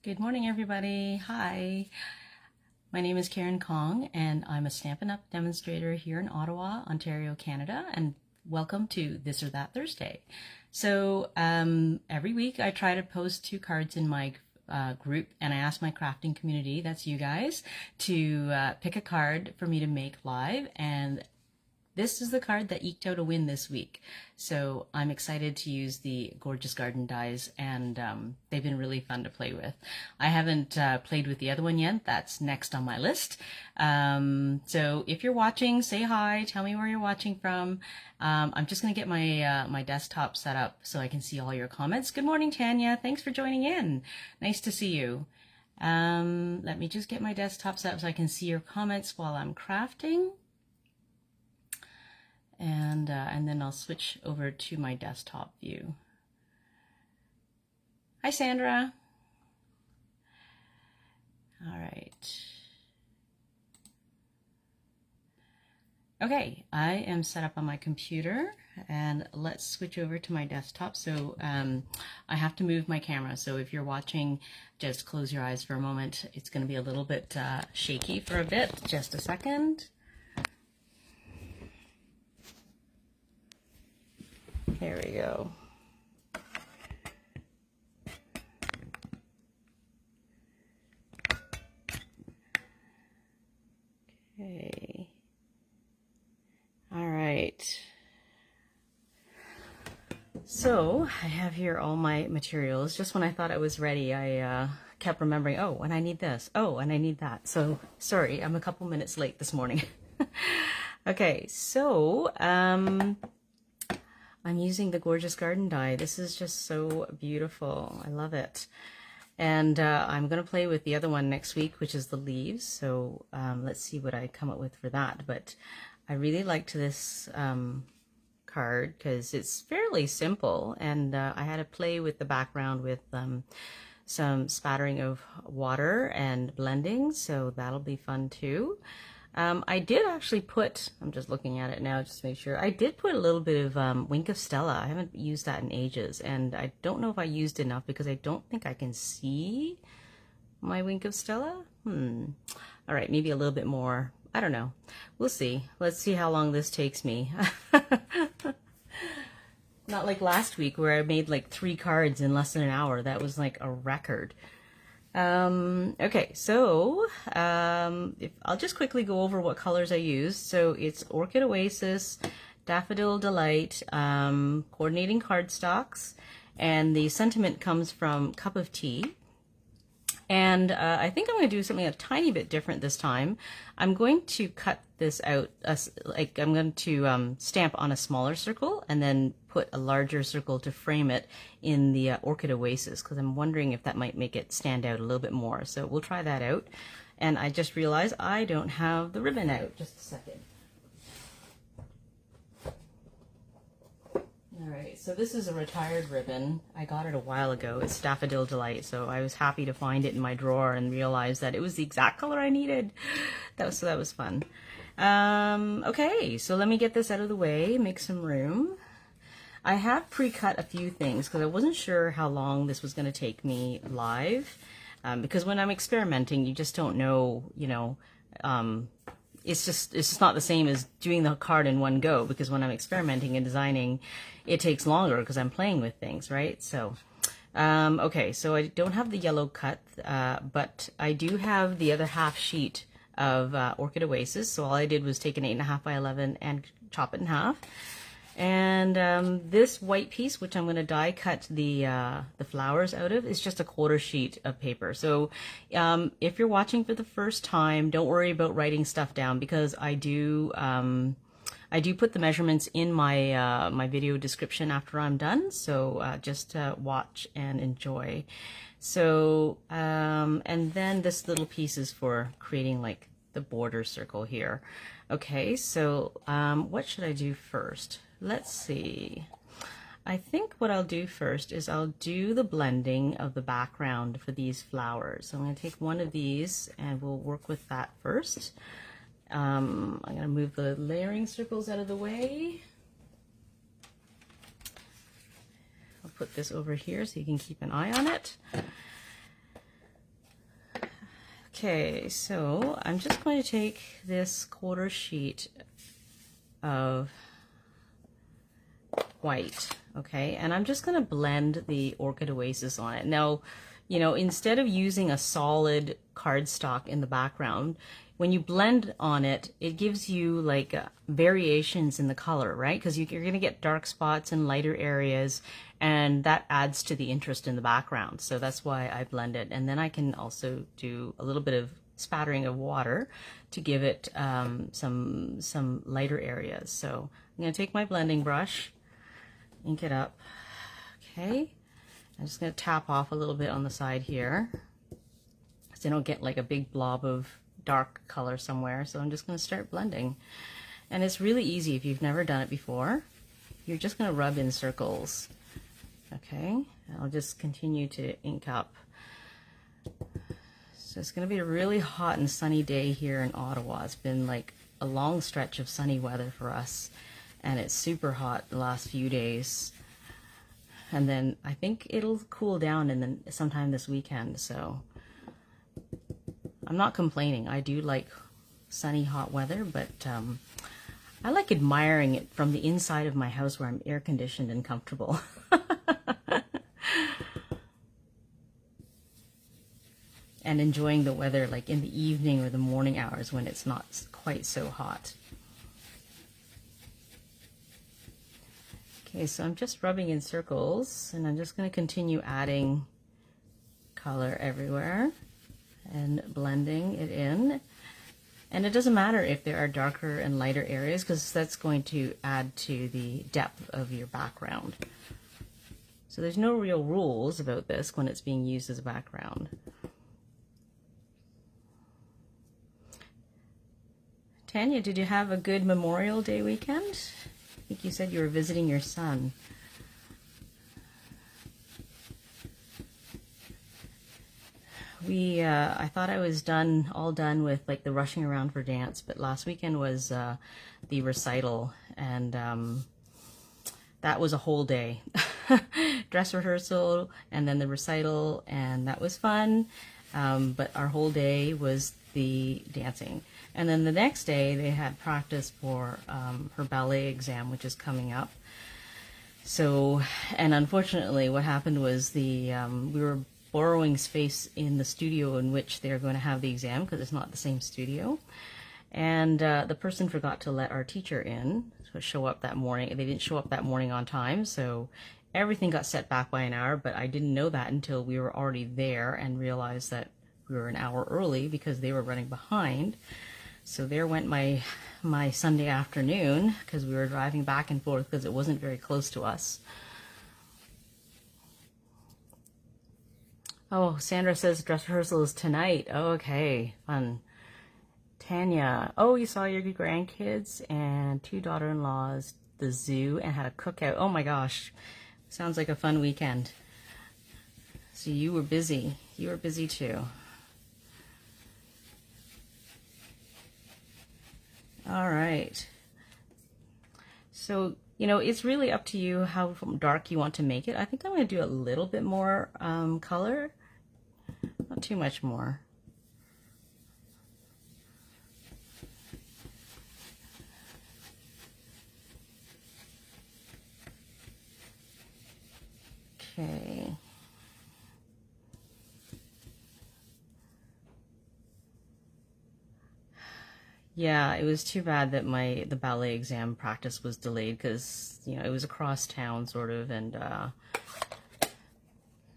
Good morning, everybody. Hi, my name is Karen Kong, and I'm a Stampin' Up! Demonstrator here in Ottawa, Ontario, Canada, and welcome to This or That Thursday. So every week I try to post 2 cards in my group, and I ask my crafting community, that's you guys, to pick a card for me to make live, and this is the card that eked out a win this week. So I'm excited to use the Gorgeous Garden dies, and they've been really fun to play with. I haven't played with the other one yet. That's next on my list. So if you're watching, say hi, tell me where you're watching from. I'm just going to get my my desktop set up so I can see all your comments. Good morning, Tanya. Thanks for joining in. Nice to see you. Let me just get my desktop set up so I can see your comments while I'm crafting. And then I'll switch over to my desktop view. Hi, Sandra. All right. Okay, I am set up on my computer, and let's switch over to my desktop. So I have to move my camera. So if you're watching, just close your eyes for a moment. It's going to be a little bit shaky for a bit. Just a second. There we go. Okay. All right. So I have here all my materials. Just when I thought I was ready, I kept remembering, oh, and I need this. Oh, and I need that. So sorry, I'm a couple minutes late this morning. Okay, so I'm using the Gorgeous Garden die. This is just so beautiful. I love it. And I'm going to play with the other one next week, which is the leaves. So let's see what I come up with for that. But I really liked this card because it's fairly simple. And I had to play with the background with some spattering of water and blending. So that'll be fun too. I did actually put, I'm just looking at it now just to make sure, I did put a little bit of Wink of Stella. I haven't used that in ages, and I don't know if I used enough because I don't think I can see my Wink of Stella. All right, maybe a little bit more. I don't know. We'll see. Let's see how long this takes me. Not like last week where I made like 3 cards in less than an hour. That was like a record. Okay, so I'll just quickly go over what colors I used. So it's Orchid Oasis, Daffodil Delight, coordinating cardstocks, and the sentiment comes from Cup of Tea. And I think I'm going to do something a tiny bit different this time. I'm going to cut this out, like I'm going to stamp on a smaller circle and then put a larger circle to frame it in the Orchid Oasis, because I'm wondering if that might make it stand out a little bit more. So we'll try that out. And I just realized I don't have the ribbon out. Just a second. All right, so this is a retired ribbon. I got it a while ago. It's Daffodil Delight, so I was happy to find it in my drawer and realize that it was the exact color I needed. That was fun. Okay, so let me get this out of the way, make some room. I have pre-cut a few things because I wasn't sure how long this was going to take me live, because when I'm experimenting, you just don't know, you know, it's just not the same as doing the card in one go, because when I'm experimenting and designing, it takes longer because I'm playing with things, right? So, okay, so I don't have the yellow cut, but I do have the other half sheet of Orchid Oasis. So all I did was take an 8.5 by 11 and chop it in half. And this white piece, which I'm going to die cut the flowers out of, is just a 1/4 sheet of paper. So if you're watching for the first time, don't worry about writing stuff down, because I do put the measurements in my my video description after I'm done. So just watch and enjoy. So and then this little piece is for creating like the border circle here. Okay, so what should I do first? Let's see. I think what I'll do first is I'll do the blending of the background for these flowers. So I'm going to take one of these and we'll work with that first. I'm going to move the layering circles out of the way. I'll put this over here so you can keep an eye on it. Okay, so I'm just going to take this quarter sheet of white, okay, and I'm just going to blend the Orchid Oasis on it. Now, you know, instead of using a solid cardstock in the background, when you blend on it, it gives you like variations in the color, right? Because you're going to get dark spots in lighter areas, and that adds to the interest in the background. So that's why I blend it. And then I can also do a little bit of spattering of water to give it some lighter areas. So I'm going to take my blending brush, ink it up, okay? I'm just going to tap off a little bit on the side here so I don't get like a big blob of dark color somewhere. So I'm just going to start blending. And it's really easy if you've never done it before. You're just going to rub in circles. Okay, I'll just continue to ink up. So it's going to be a really hot and sunny day here in Ottawa. It's been like a long stretch of sunny weather for us, and it's super hot the last few days. And then I think it'll cool down and then sometime this weekend. So I'm not complaining. I do like sunny, hot weather, but I like admiring it from the inside of my house where I'm air conditioned and comfortable. And enjoying the weather like in the evening or the morning hours when it's not quite so hot. Okay, so I'm just rubbing in circles, and I'm just going to continue adding color everywhere and blending it in. And it doesn't matter if there are darker and lighter areas, because that's going to add to the depth of your background. So there's no real rules about this when it's being used as a background. Tanya, did you have a good Memorial Day weekend? I think you said you were visiting your son. I thought I was all done with like the rushing around for dance, but last weekend was the recital, and that was a whole day. Dress rehearsal and then the recital, and that was fun. But our whole day was the dancing. And then the next day they had practice for her ballet exam, which is coming up. So, and unfortunately what happened was we were borrowing space in the studio in which they're going to have the exam, because it's not the same studio. And the person forgot to let our teacher in, so show up that morning. They didn't show up that morning on time, so everything got set back by an hour, but I didn't know that until we were already there and realized that we were an hour early because they were running behind. So there went my Sunday afternoon, because we were driving back and forth because it wasn't very close to us. Oh, Sandra says dress rehearsal is tonight. Oh, okay, fun. Tanya, oh, you saw your grandkids and 2 daughter-in-laws, the zoo, and had a cookout. Oh my gosh, sounds like a fun weekend. So you were busy. You were busy too. All right. So, you know, it's really up to you how dark you want to make it. I think I'm going to do a little bit more color, not too much more. Okay. Yeah, it was too bad that the ballet exam practice was delayed, because, you know, it was across town sort of, and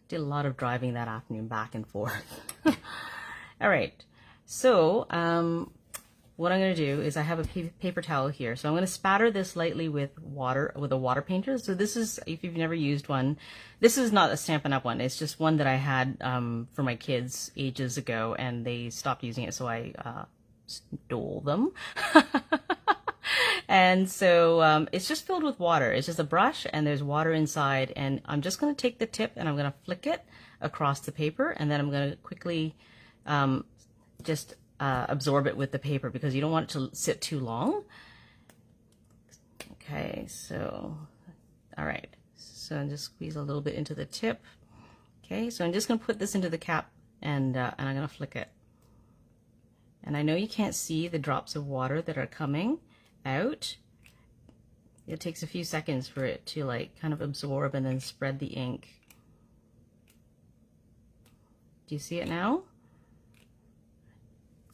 did a lot of driving that afternoon back and forth. All right, so what I'm going to do is I have a paper towel here, so I'm going to spatter this lightly with water, with a water painter. So this is, if you've never used one, this is not a Stampin' Up! One. It's just one that I had for my kids ages ago, and they stopped using it, so I stole them. And so it's just filled with water. It's just a brush and there's water inside, and I'm just going to take the tip and I'm going to flick it across the paper, and then I'm going to quickly just absorb it with the paper, because you don't want it to sit too long. Okay, so all right, so I'm just squeeze a little bit into the tip. Okay, so I'm just going to put this into the cap, and I'm going to flick it. And I know you can't see the drops of water that are coming out. It takes a few seconds for it to like kind of absorb and then spread the ink. Do you see it now?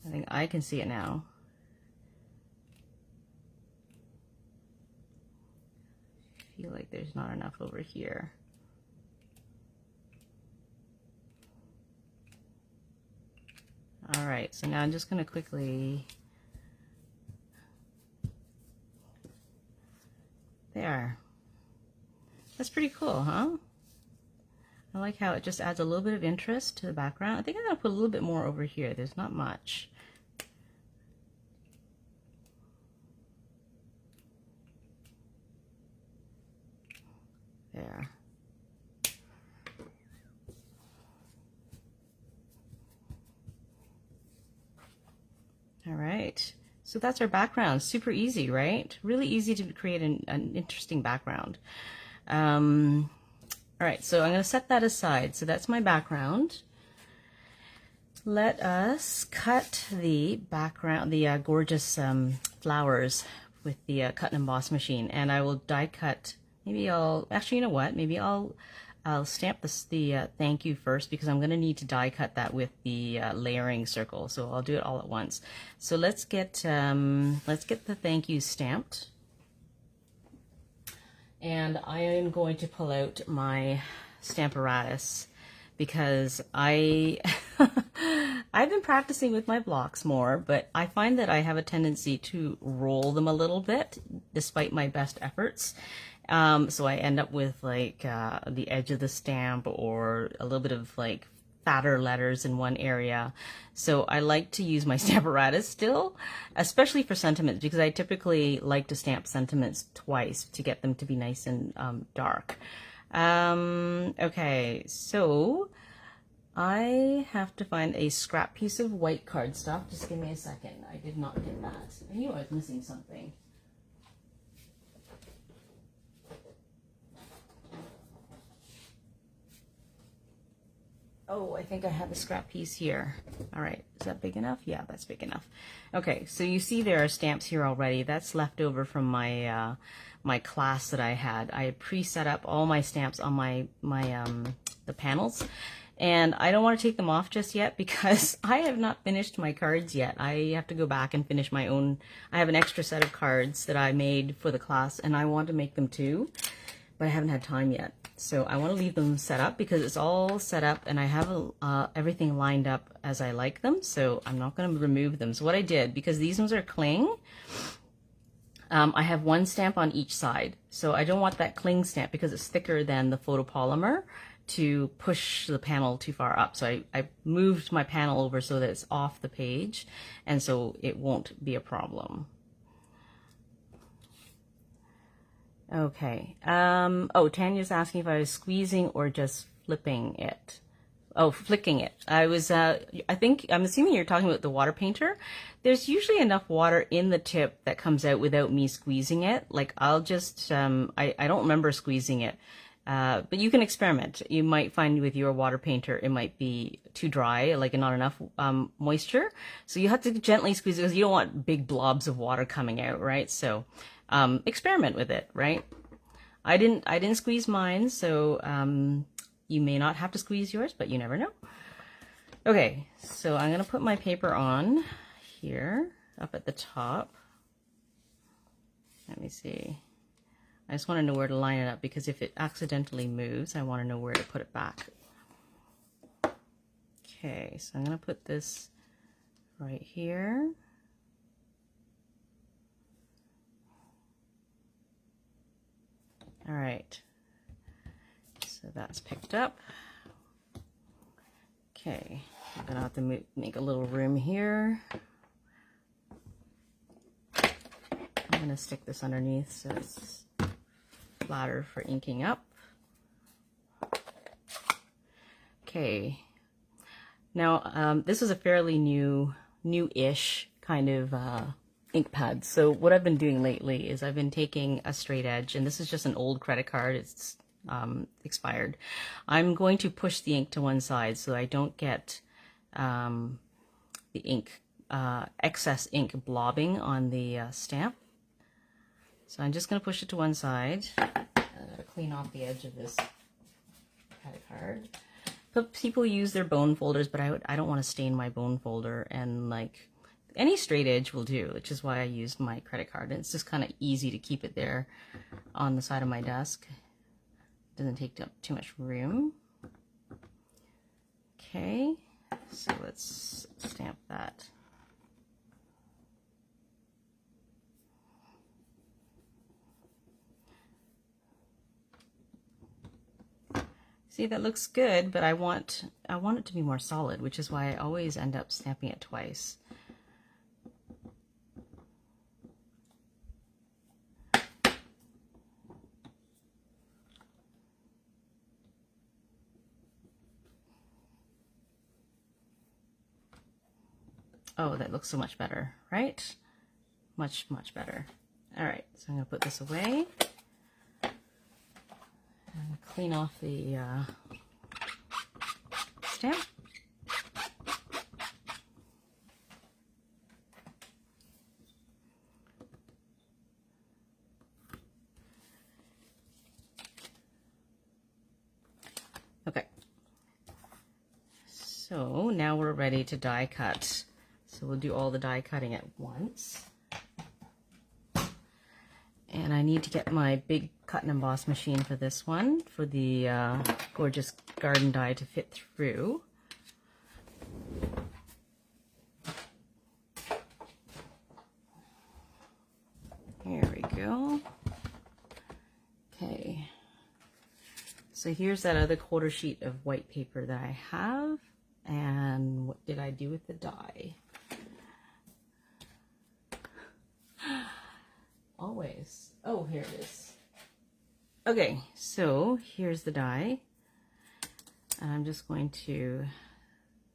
I think I can see it now. I feel like there's not enough over here. All right, so now I'm just going to quickly, there. That's pretty cool, huh? I like how it just adds a little bit of interest to the background. I think I'm going to put a little bit more over here. There's not much. There. All right, so that's our background. Super easy, right? Really easy to create an interesting background. All right, so I'm going to set that aside. So that's my background. Let us cut the background, the gorgeous flowers with the cut and emboss machine. And I will die cut. Maybe I'll, actually, you know what? Maybe I'll stamp the thank you first, because I'm going to need to die cut that with the layering circle. So I'll do it all at once. So let's get the thank you stamped. And I am going to pull out my Stamparatus because I've been practicing with my blocks more, but I find that I have a tendency to roll them a little bit despite my best efforts. So I end up with like the edge of the stamp or a little bit of like fatter letters in one area. So I like to use my Stamparatus still, especially for sentiments, because I typically like to stamp sentiments twice to get them to be nice and dark. Okay, so I have to find a scrap piece of white cardstock. Just give me a second. I did not get that. I knew I was missing something. Oh, I think I have a scrap piece here. All right, is that big enough? Yeah, that's big enough. Okay, so you see there are stamps here already. That's left over from my my class that I had. I had pre-set up all my stamps on the panels, and I don't want to take them off just yet because I have not finished my cards yet. I have to go back and finish my own. I have an extra set of cards that I made for the class, and I want to make them too, but I haven't had time yet. So I want to leave them set up because it's all set up and I have everything lined up as I like them. So I'm not going to remove them. So what I did, because these ones are cling, I have one stamp on each side. So I don't want that cling stamp because it's thicker than the photopolymer to push the panel too far up. So I moved my panel over so that it's off the page, and so it won't be a problem. Okay. Oh, Tanya's asking if I was squeezing or just flipping it. Oh, flicking it. I was, I'm assuming you're talking about the water painter. There's usually enough water in the tip that comes out without me squeezing it. Like I'll just, I don't remember squeezing it. But you can experiment. You might find with your water painter, it might be too dry, like not enough moisture. So you have to gently squeeze it because you don't want big blobs of water coming out, right? So experiment with it, right? I didn't squeeze mine, so you may not have to squeeze yours, but you never know. Okay, so I'm gonna put my paper on here, up at the top. Let me see. I just want to know where to line it up because if it accidentally moves, I want to know where to put it back. Okay, so I'm going to put this right here. All right, so that's picked up. Okay, I'm going to have to make a little room here. I'm going to stick this underneath so it's flatter for inking up. Okay, now this is a fairly new-ish kind of ink pad. So what I've been doing lately is I've been taking a straight edge, and this is just an old credit card. It's expired. I'm going to push the ink to one side so I don't get the ink excess ink blobbing on the stamp. So I'm just going to push it to one side. I'm going to clean off the edge of this credit card. But people use their bone folders, but I don't want to stain my bone folder, and like any straight edge will do, which is why I used my credit card. And it's just kind of easy to keep it there on the side of my desk. Doesn't take up too much room. Okay, so let's stamp that. See, that looks good, but I want it to be more solid, which is why I always end up stamping it twice. Oh, that looks so much better, right? Much, much better. All right, so I'm gonna put this away and clean off the stamp. Okay, so now we're ready to die cut. So we'll do all the die cutting at once. And I need to get my big cut and emboss machine for this one, for the gorgeous garden die to fit through. Here we go. Okay. So here's that other quarter sheet of white paper that I have. And what did I do with the die? Always. Oh, here it is. Okay, so here's the die. And I'm just going to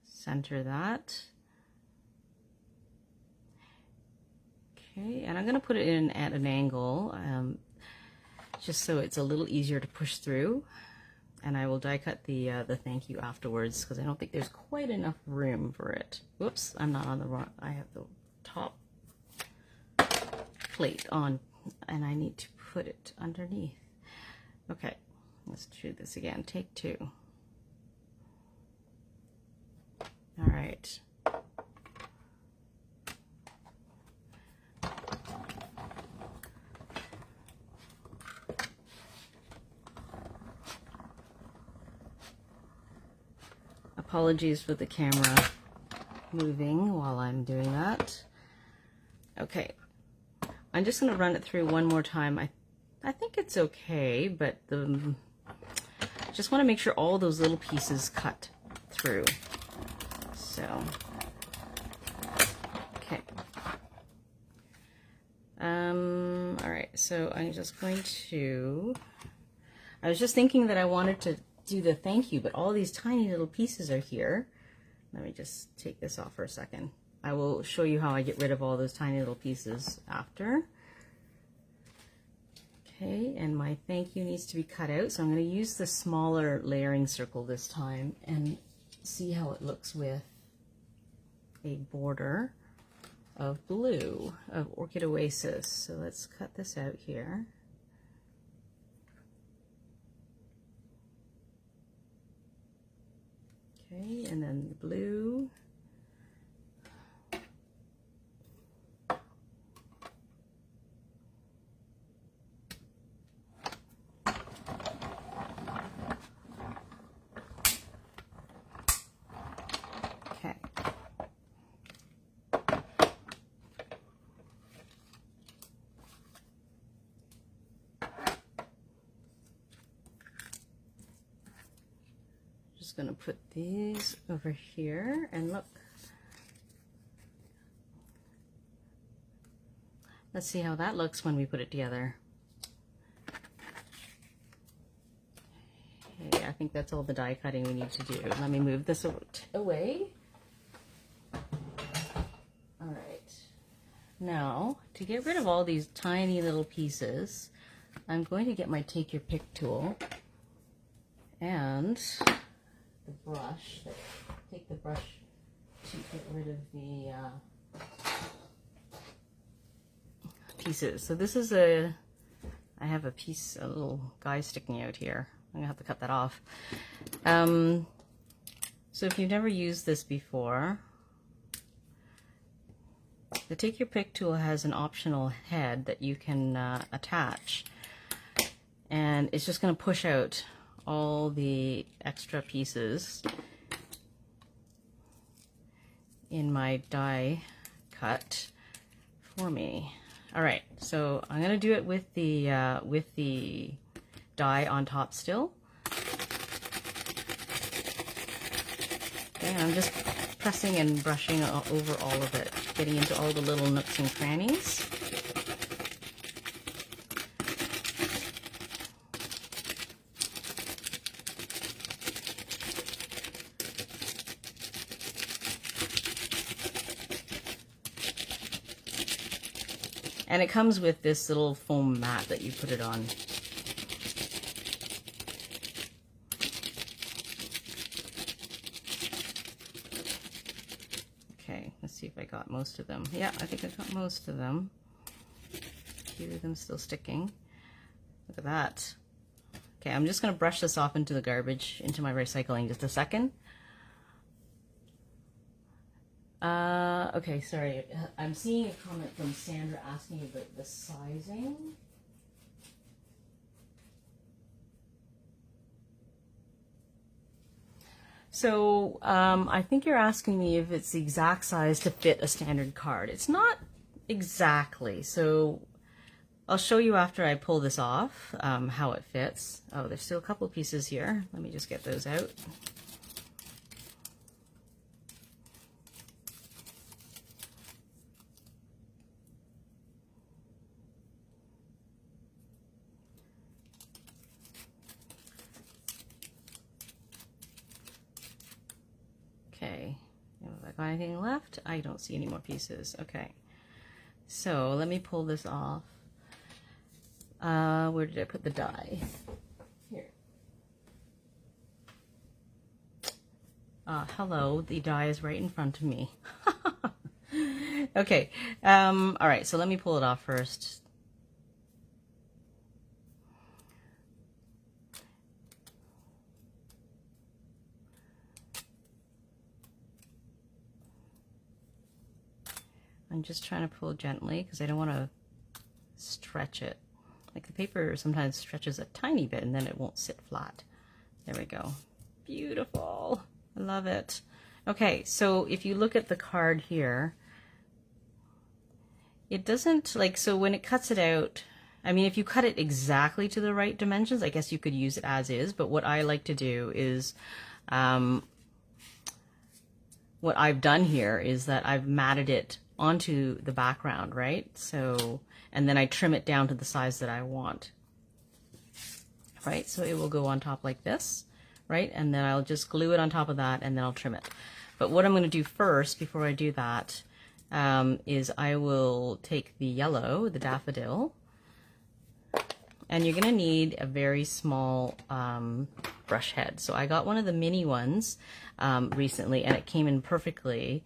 center that. Okay, and I'm going to put it in at an angle, just so it's a little easier to push through. And I will die cut the thank you afterwards, because I don't think there's quite enough room for it. Whoops, I'm not on the wrong, I have the top plate on, and I need to put it underneath. Okay, let's do this again. Take two. All right. Apologies for the camera moving while I'm doing that. Okay, I'm just going to run it through one more time. I think it's okay, but just want to make sure all those little pieces cut through. So, okay. All right, so I'm just going to, I was just thinking that I wanted to do the thank you, but all these tiny little pieces are here. Let me just take this off for a second. I will show you how I get rid of all those tiny little pieces after. Okay, and my thank you needs to be cut out, so I'm going to use the smaller layering circle this time and see how it looks with a border of blue, of Orchid Oasis. So let's cut this out here. Okay, and then the blue. Okay. Just going to put these over here and look. Let's see how that looks when we put it together. Okay, I think that's all the die cutting we need to do. Let me move this away. All right. Now, to get rid of all these tiny little pieces, I'm going to get my Take Your Pick tool and the brush. Take the brush to get rid of the pieces. So this is I have a piece, a little guy sticking out here. I'm gonna have to cut that off. So if you've never used this before, the Take Your Pick tool has an optional head that you can attach, and it's just going to push out all the extra pieces in my die cut for me. All right, so I'm going to do it with the die on top still. Okay, I'm just pressing and brushing over all of it, getting into all the little nooks and crannies. And it comes with this little foam mat that you put it on. Okay, let's see if I got most of them. Yeah, I think I got most of them. A few of them still sticking. Look at that. Okay, I'm just going to brush this off into the garbage, into my recycling, just a second. Okay, sorry. I'm seeing a comment from Sandra asking about the sizing. So I think you're asking me if it's the exact size to fit a standard card. It's not exactly. So I'll show you after I pull this off how it fits. Oh, there's still a couple pieces here. Let me just get those out. Okay, have I got anything left? I don't see any more pieces. Okay, so let me pull this off. Where did I put the die? Here. Hello, the die is right in front of me. Okay, all right, so let me pull it off first. I'm just trying to pull gently because I don't want to stretch it. Like the paper sometimes stretches a tiny bit and then it won't sit flat. There we go. Beautiful. I love it. Okay, so if you look at the card here, it doesn't, like, so when it cuts it out, I mean, if you cut it exactly to the right dimensions, I guess you could use it as is, but what I like to do is, what I've done here is that I've matted it onto the background, right? So, and then I trim it down to the size that I want, right? So it will go on top like this, right? And then I'll just glue it on top of that and then I'll trim it. But what I'm going to do first, before I do that, is I will take the yellow, the daffodil, and you're going to need a very small brush head. So I got one of the mini ones recently, and it came in perfectly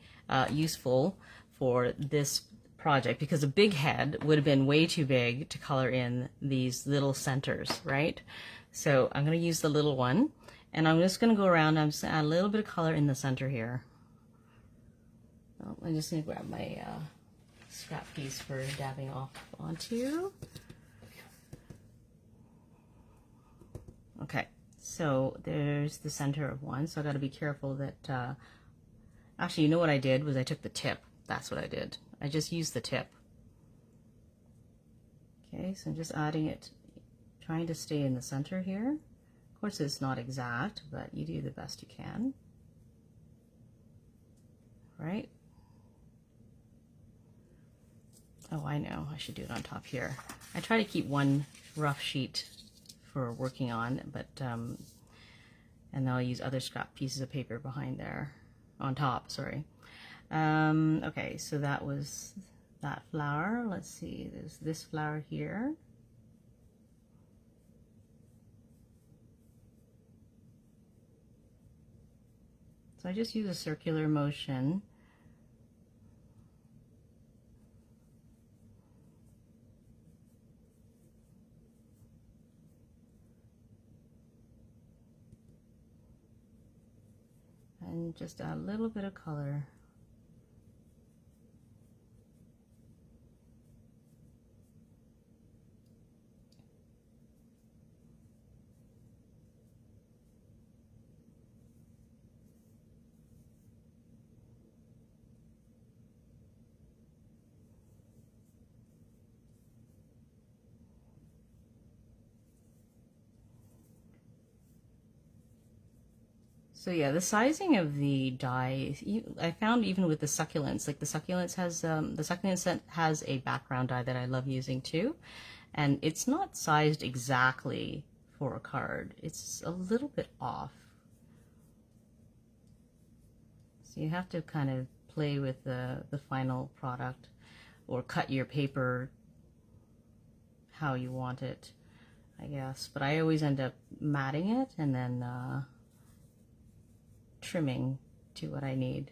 useful for this project because a big head would have been way too big to color in these little centers, right? So I'm going to use the little one, and I'm just going to go around. I'm just going to add a little bit of color in the center here. Oh, I'm just going to grab my scrap piece for dabbing off onto. Okay, so there's the center of one, so I got to be careful that, actually, you know what I did was I took the tip. That's what I did. I just used the tip. Okay, so I'm just adding it, trying to stay in the center here. Of course, it's not exact, but you do the best you can. Right? Oh, I know, I should do it on top here. I try to keep one rough sheet for working on, but and then I'll use other scrap pieces of paper behind there, on top, sorry. Okay, so that was that flower. Let's see, there's this flower here. So I just use a circular motion. and just add a little bit of color. So yeah, the sizing of the die, I found even with the succulents, like the succulent scent has a background die that I love using too, and it's not sized exactly for a card. It's a little bit off. So you have to kind of play with the final product, or cut your paper how you want it, I guess. But I always end up matting it and then trimming to what I need.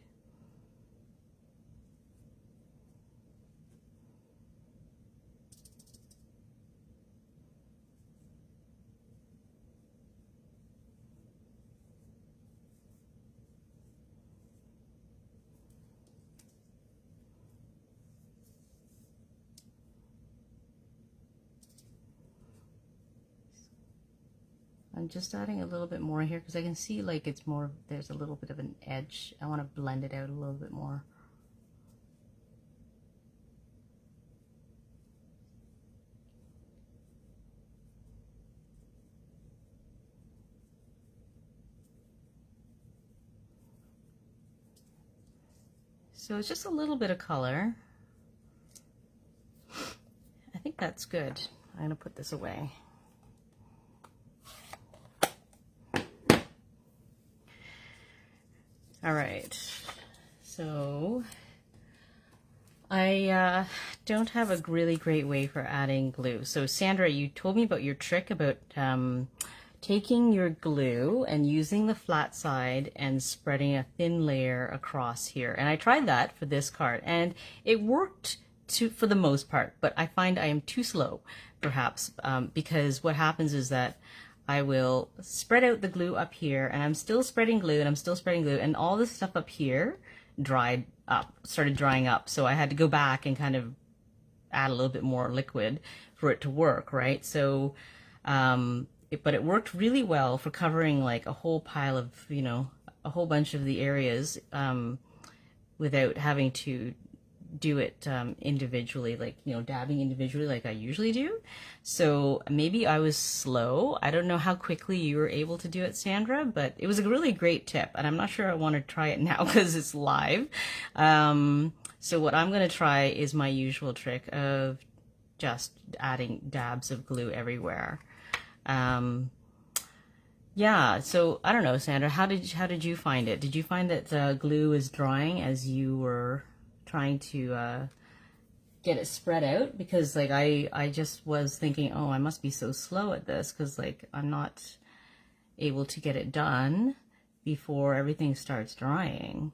I'm just adding a little bit more here because I can see like it's more, there's a little bit of an edge. I want to blend it out a little bit more. So it's just a little bit of color. I think that's good. I'm going to put this away. All right, so I don't have a really great way for adding glue. So Sandra, you told me about your trick about taking your glue and using the flat side and spreading a thin layer across here. And I tried that for this card and it worked for the most part, but I find I am too slow perhaps because what happens is that I will spread out the glue up here and I'm still spreading glue and I'm still spreading glue and all this stuff up here started drying up. So I had to go back and kind of add a little bit more liquid for it to work, right? So, but it worked really well for covering like a whole pile of, you know, a whole bunch of the areas without having to do it individually, like, you know, dabbing individually like I usually do. So maybe I was slow. I don't know how quickly you were able to do it, Sandra, but it was a really great tip and I'm not sure I want to try it now because it's live. So what I'm going to try is my usual trick of just adding dabs of glue everywhere. Yeah, so I don't know, Sandra, how did you find it? Did you find that the glue was drying as you were trying to get it spread out? Because like I just was thinking, oh, I must be so slow at this because like I'm not able to get it done before everything starts drying.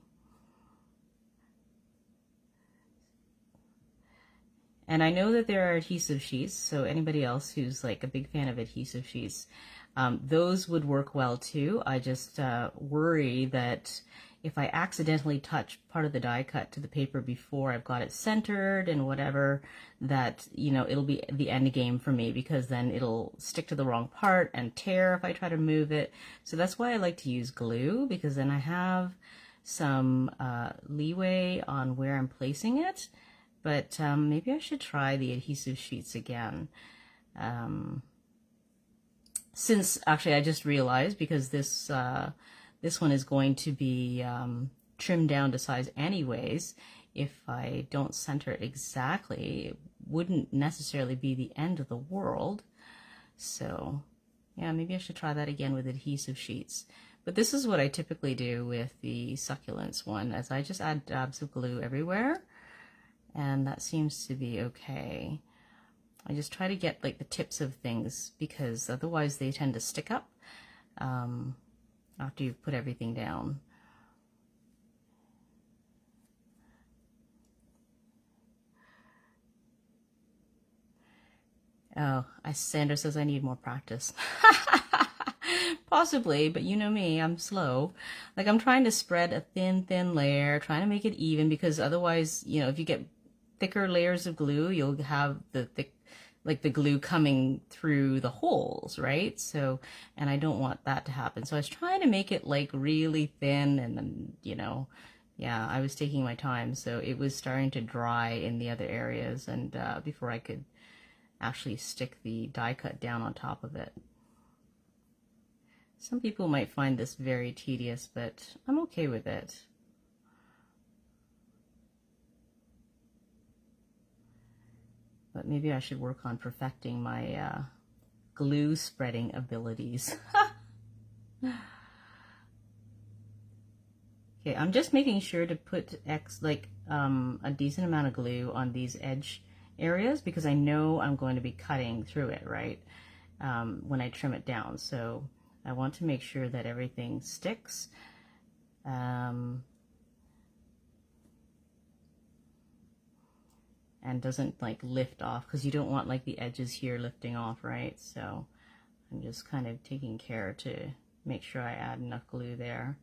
And I know that there are adhesive sheets, so anybody else who's like a big fan of adhesive sheets, those would work well too. I just worry that if I accidentally touch part of the die cut to the paper before I've got it centered and whatever, that, you know, it'll be the end game for me because then it'll stick to the wrong part and tear if I try to move it. So that's why I like to use glue, because then I have some leeway on where I'm placing it. But maybe I should try the adhesive sheets again. Since actually I just realized, because this one is going to be trimmed down to size anyways, if I don't center it exactly, it wouldn't necessarily be the end of the world. So yeah, maybe I should try that again with adhesive sheets. But this is what I typically do with the succulents one, as I just add dabs of glue everywhere. And that seems to be okay. I just try to get like the tips of things because otherwise they tend to stick up after you've put everything down. Oh, Sandra says I need more practice. Possibly, but you know me, I'm slow. Like I'm trying to spread a thin layer, trying to make it even, because otherwise, you know, if you get thicker layers of glue, you'll have the thick, like the glue coming through the holes, right? So, and I don't want that to happen. So I was trying to make it like really thin, and then, you know, yeah, I was taking my time. So it was starting to dry in the other areas, and before I could actually stick the die cut down on top of it. Some people might find this very tedious, but I'm okay with it. But maybe I should work on perfecting my glue spreading abilities. Okay, I'm just making sure to put a decent amount of glue on these edge areas, because I know I'm going to be cutting through it, right, when I trim it down. So I want to make sure that everything sticks. And doesn't like lift off, because you don't want like the edges here lifting off, right? So I'm just kind of taking care to make sure I add enough glue there.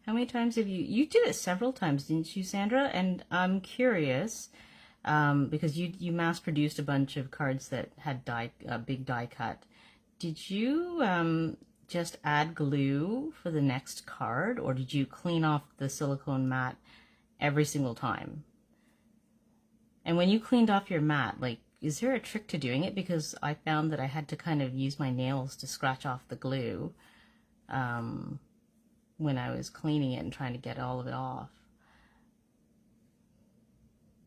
How many times have you did it several times, didn't you, Sandra? And I'm curious, because you mass produced a bunch of cards that had big die cut. Did you just add glue for the next card, or did you clean off the silicone mat every single time? And when you cleaned off your mat, like, is there a trick to doing it? Because I found that I had to kind of use my nails to scratch off the glue when I was cleaning it and trying to get all of it off.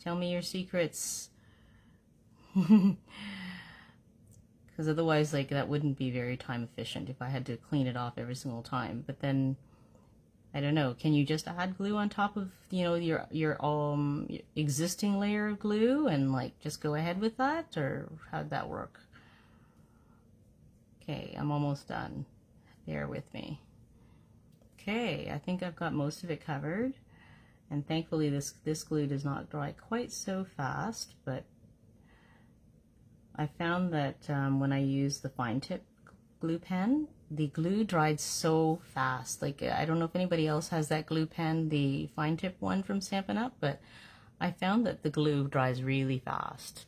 Tell me your secrets. Because otherwise, like, that wouldn't be very time efficient if I had to clean it off every single time. But then, I don't know, can you just add glue on top of, you know, your existing layer of glue and like just go ahead with that? Or how'd that work? Okay, I'm almost done. Bear with me. Okay, I think I've got most of it covered, and thankfully this glue does not dry quite so fast, but I found that when I use the fine tip glue pen, the glue dried so fast. Like, I don't know if anybody else has that glue pen, the fine tip one from Stampin' Up, but I found that the glue dries really fast.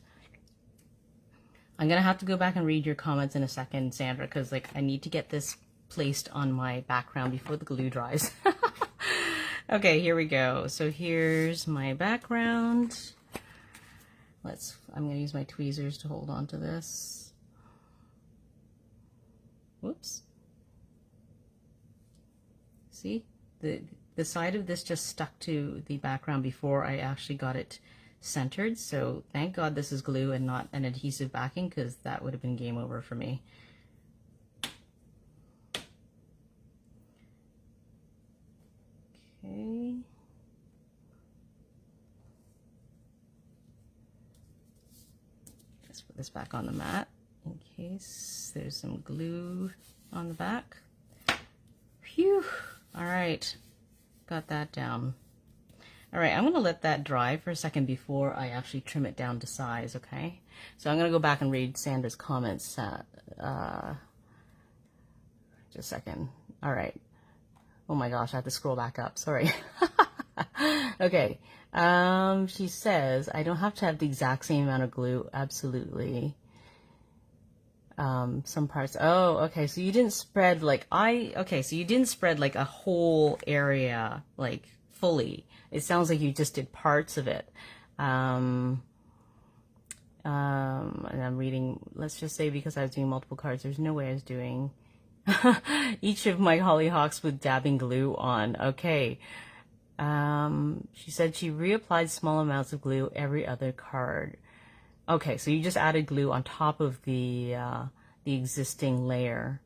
I'm gonna have to go back and read your comments in a second, Sandra, because like I need to get this placed on my background before the glue dries. Okay, here we go. So here's my background. I'm gonna use my tweezers to hold on to this. Whoops. See, the side of this just stuck to the background before I actually got it centered. So thank God this is glue and not an adhesive backing, because that would have been game over for me. Okay. Let's put this back on the mat in case there's some glue on the back. Phew. All right. Got that down. All right, I'm going to let that dry for a second before I actually trim it down to size, okay? So I'm going to go back and read Sandra's comments. Just a second. All right. Oh my gosh, I have to scroll back up. Sorry. Okay. She says, I don't have to have the exact same amount of glue. Absolutely. Some parts. Oh, okay. So you didn't spread like so you didn't spread like a whole area, like fully. It sounds like you just did parts of it. And I'm reading, let's just say, because I was doing multiple cards, there's no way I was doing each of my hollyhocks with dabbing glue on. Okay. She said she reapplied small amounts of glue every other card. Okay, so you just added glue on top of the existing layer.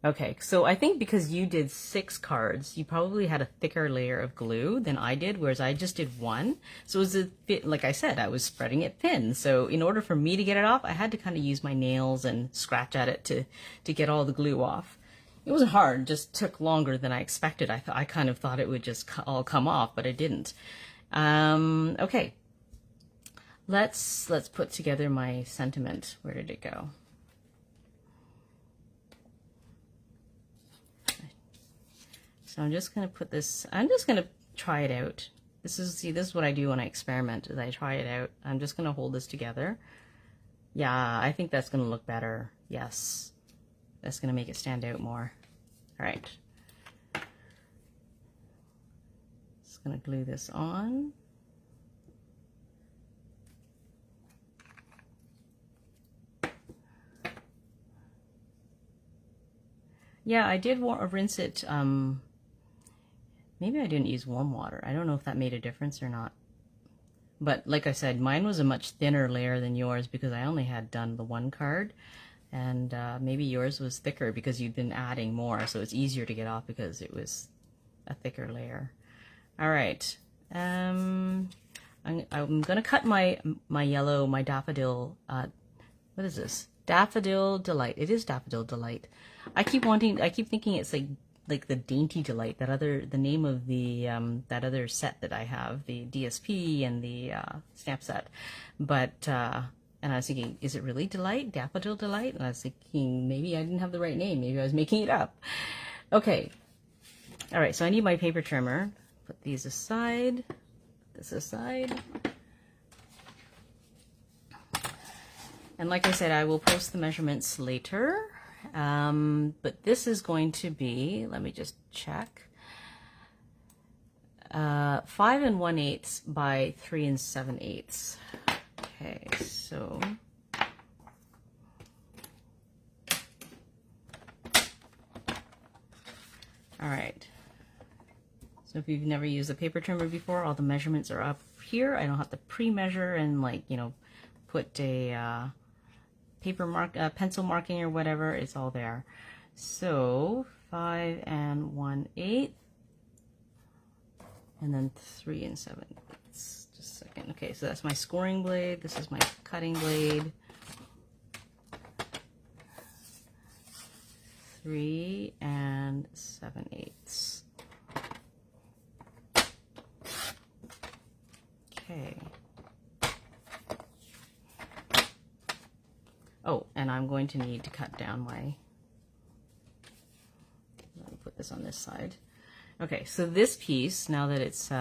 Okay, so I think because you did 6 cards, you probably had a thicker layer of glue than I did, whereas I just did 1. So it was a bit, like I said, I was spreading it thin. So in order for me to get it off, I had to kind of use my nails and scratch at it to get all the glue off. It wasn't hard, it just took longer than I expected. I kind of thought it would just all come off, but it didn't. Okay, let's put together my sentiment. Where did it go? So I'm just going to put this, I'm just going to try it out. This is what I do when I experiment, is I try it out. I'm just going to hold this together. Yeah, I think that's going to look better. Yes. That's going to make it stand out more. All right. Just going to glue this on. Yeah, I did rinse it. Maybe I didn't use warm water. I don't know if that made a difference or not. But like I said, mine was a much thinner layer than yours because I only had done the 1 card. And maybe yours was thicker because you'd been adding more. So it's easier to get off because it was a thicker layer. All right. I'm going to cut my yellow, my daffodil. What is this? Daffodil Delight. It is Daffodil Delight. I keep thinking it's like the Dainty Delight, the name of the that other set that I have, the DSP and the stamp set. But and I was thinking, is it really Delight, Daffodil Delight? And I was thinking maybe I didn't have the right name. Maybe I was making it up. Okay. All right. So I need my paper trimmer. Put these aside. Put this aside. And like I said, I will post the measurements later. But this is going to be, let me just check, 5 1/8 by 3 7/8. Okay, so all right. So if you've never used a paper trimmer before, all the measurements are up here. I don't have to pre-measure and, like, you know, put a pencil marking or whatever. It's all there. So 5 1/8, and then 3 7/8. Just a second. Okay, so that's my scoring blade. This is my cutting blade. 3 7/8. Okay. Oh, and I'm going to need to cut down my, let me put this on this side. Okay, so this piece, now that it's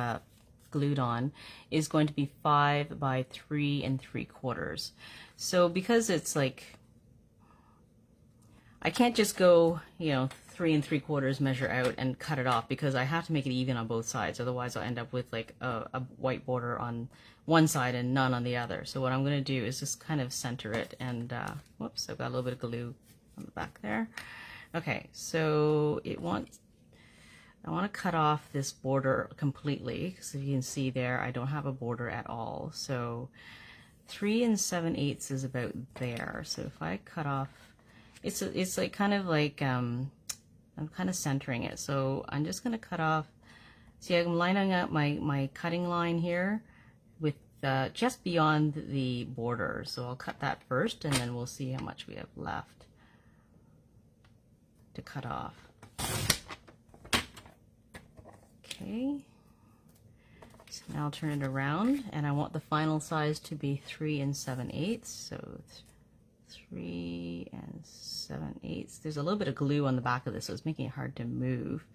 glued on, is going to be 5 by 3 3/4. So because it's like, I can't just go, you know, 3 3/4 measure out and cut it off, because I have to make it even on both sides. Otherwise I'll end up with like a white border on one side and none on the other. So what I'm going to do is just kind of center it, and whoops, I've got a little bit of glue on the back there. Okay, so I want to cut off this border completely, because if you can see there, I don't have a border at all. So 3 7/8 is about there. So if I cut off, it's like kind of like I'm kind of centering it. So I'm just going to cut off. See, I'm lining up my cutting line here with just beyond the border. So I'll cut that first, and then we'll see how much we have left to cut off. Okay. So now I'll turn it around, and I want the final size to be 3 7/8. So 3 7/8. There's a little bit of glue on the back of this, so it's making it hard to move.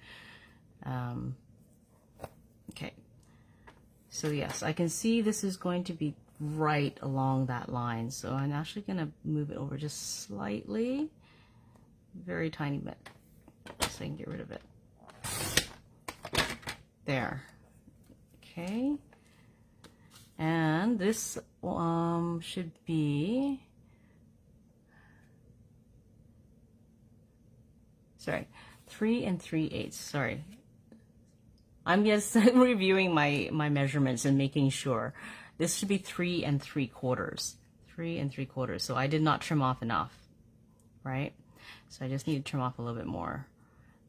Okay. So yes, I can see this is going to be right along that line. So I'm actually going to move it over just slightly, very tiny bit, so I can get rid of it. There. Okay. And this should be, sorry, 3 3/8. Sorry. I'm just reviewing my measurements and making sure. This should be 3 3/4. 3 3/4. So I did not trim off enough, right? So I just need to trim off a little bit more.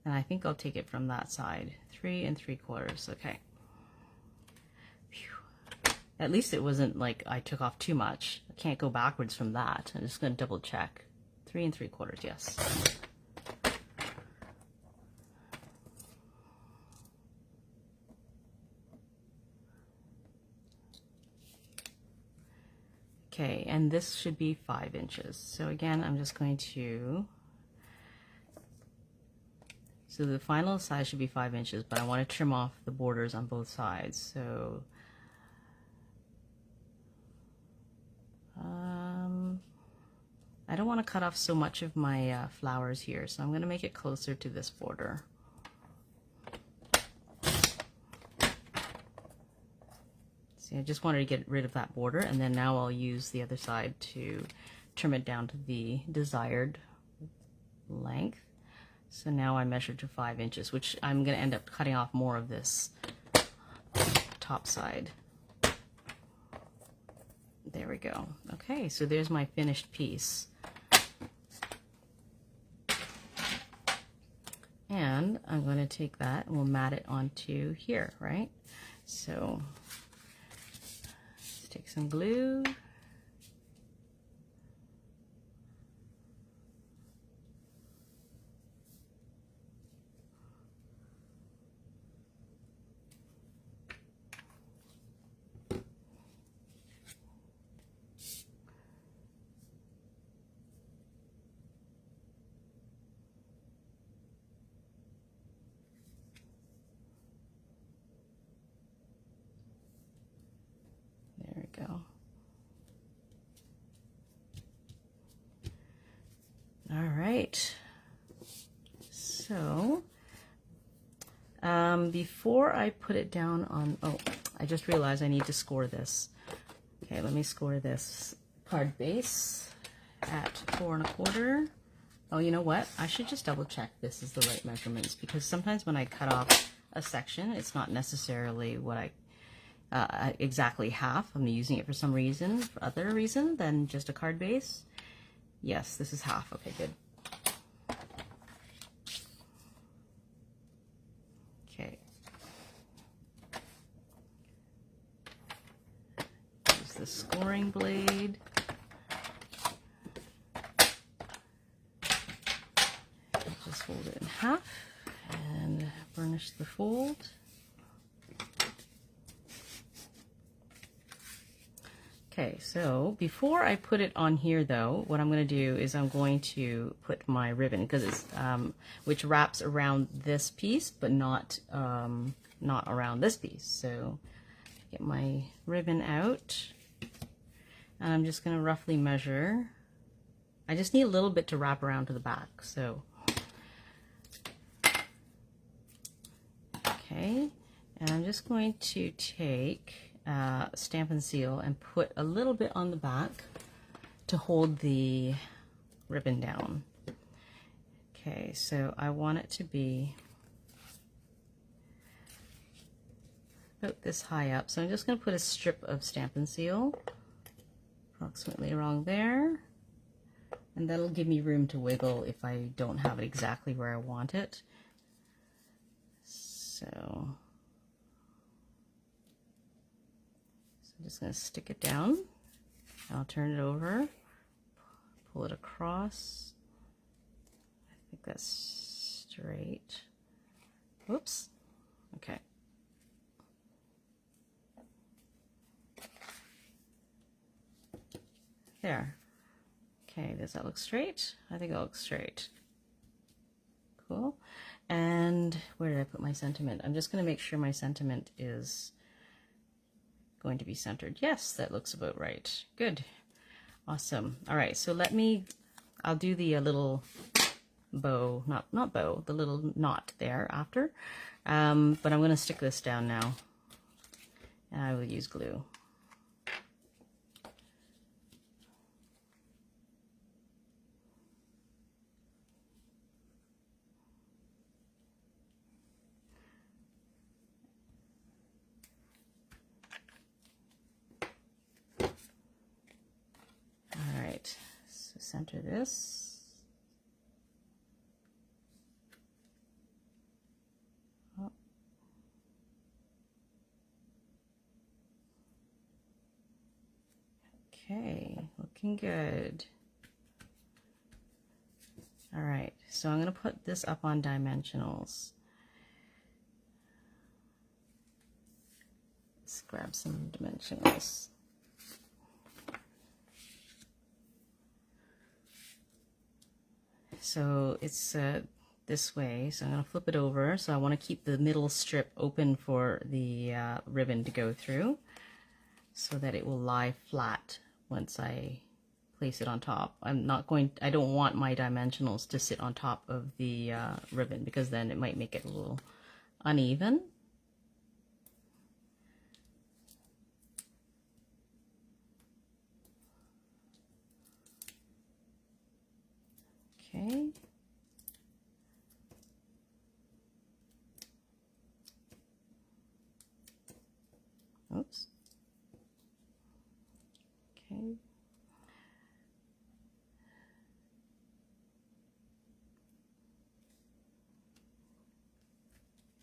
And I think I'll take it from that side. 3 3/4. Okay. Phew. At least it wasn't like I took off too much. I can't go backwards from that. I'm just going to double check. 3 3/4, yes. Okay, and this should be 5 inches. So again, I'm just going to, so the final size should be 5 inches, but I want to trim off the borders on both sides. So I don't want to cut off so much of my flowers here, so I'm going to make it closer to this border. See, I just wanted to get rid of that border, and then now I'll use the other side to trim it down to the desired length. So now I measured to 5 inches, which I'm going to end up cutting off more of this top side. There we go. Okay, so there's my finished piece. And I'm going to take that and we'll mat it onto here, right? So let's take some glue. Go. All right. So before I put it down on, oh, I just realized I need to score this. Okay, let me score this card base at 4 1/4. Oh, you know what? I should just double check this is the right measurements, because sometimes when I cut off a section, it's not necessarily what I exactly half. I'm using it for some reason, for other reason than just a card base. Yes, this is half. Okay, good. Okay. Use the scoring blade. Just fold it in half and burnish the fold. Okay, so before I put it on here though, what I'm going to do is I'm going to put my ribbon, because it's which wraps around this piece, but not around this piece. So get my ribbon out, and I'm just going to roughly measure. I just need a little bit to wrap around to the back. So okay, and I'm just going to take Stamp and Seal and put a little bit on the back to hold the ribbon down. Okay, so I want it to be about this high up. So I'm just going to put a strip of Stamp and Seal approximately around there, and that'll give me room to wiggle if I don't have it exactly where I want it. So I'm just going to stick it down. I'll turn it over, pull it across. I think that's straight. Whoops. Okay. There. Okay, does that look straight? I think it looks straight. Cool. And where did I put my sentiment? I'm just going to make sure my sentiment is going to be centered. Yes, that looks about right. Good. Awesome. All right, so I'll do the little bow, not bow, the little knot there after. But I'm going to stick this down now, and I will use glue. Center this. Okay, looking good. All right, so I'm going to put this up on dimensionals. Let's grab some dimensionals. So it's this way, so I'm going to flip it over. So I want to keep the middle strip open for the ribbon to go through so that it will lie flat once I place it on top. I don't want my dimensionals to sit on top of the ribbon, because then it might make it a little uneven. Okay. Oops. Okay.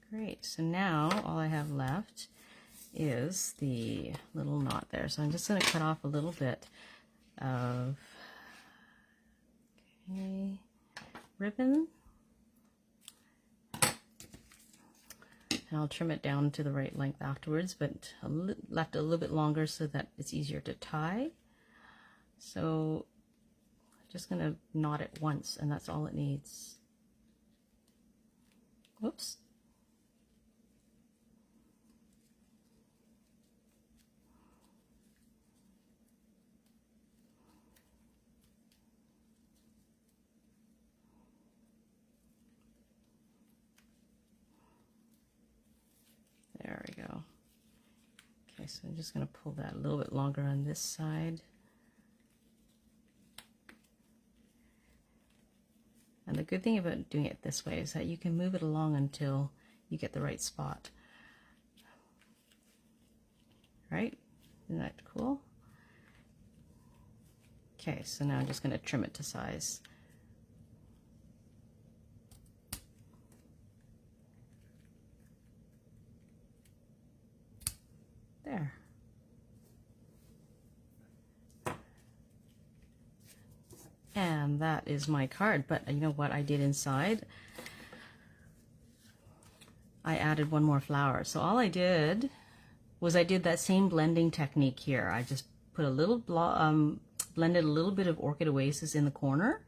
Great, so now all I have left is the little knot there. So I'm just going to cut off a little bit of ribbon, and I'll trim it down to the right length afterwards, but I left it a little bit longer so that it's easier to tie. So I'm just going to knot it once, and that's all it needs. Whoops. There we go. Okay, so I'm just going to pull that a little bit longer on this side. And the good thing about doing it this way is that you can move it along until you get the right spot. Right? Isn't that cool? Okay, so now I'm just going to trim it to size. There. And that is my card. But you know what I did inside? I added one more flower. So all I did was I did that same blending technique here. I just put a little blended a little bit of Orchid Oasis in the corner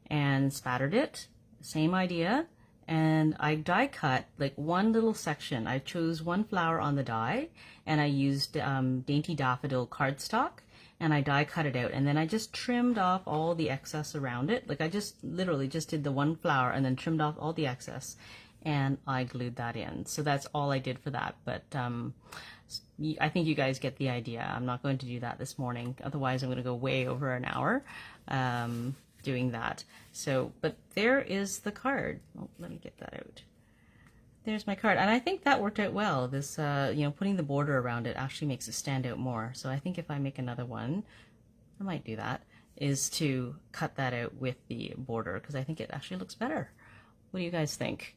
and spattered it. Same idea. And I die cut like one little section. I chose one flower on the die, and I used Dainty Daffodil cardstock, and I die cut it out. And then I just trimmed off all the excess around it. Like I just literally just did the one flower and then trimmed off all the excess, and I glued that in. So that's all I did for that. But I think you guys get the idea. I'm not going to do that this morning. Otherwise, I'm going to go way over an hour doing that. So, but there is the card. Oh, let me get that out. There's my card. And I think that worked out well. This, you know, putting the border around it actually makes it stand out more. So I think if I make another one, I might do that, is to cut that out with the border, because I think it actually looks better. What do you guys think?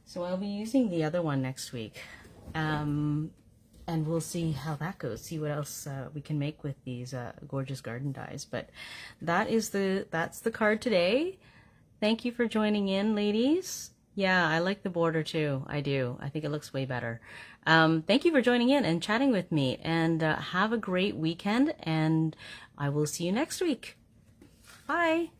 So I'll be using the other one next week. And we'll see how that goes, see what else we can make with these gorgeous garden dies. But that's the card today. Thank you for joining in, ladies. Yeah, I like the border too. I do. I think it looks way better. Thank you for joining in and chatting with me, and have a great weekend, and I will see you next week. Bye.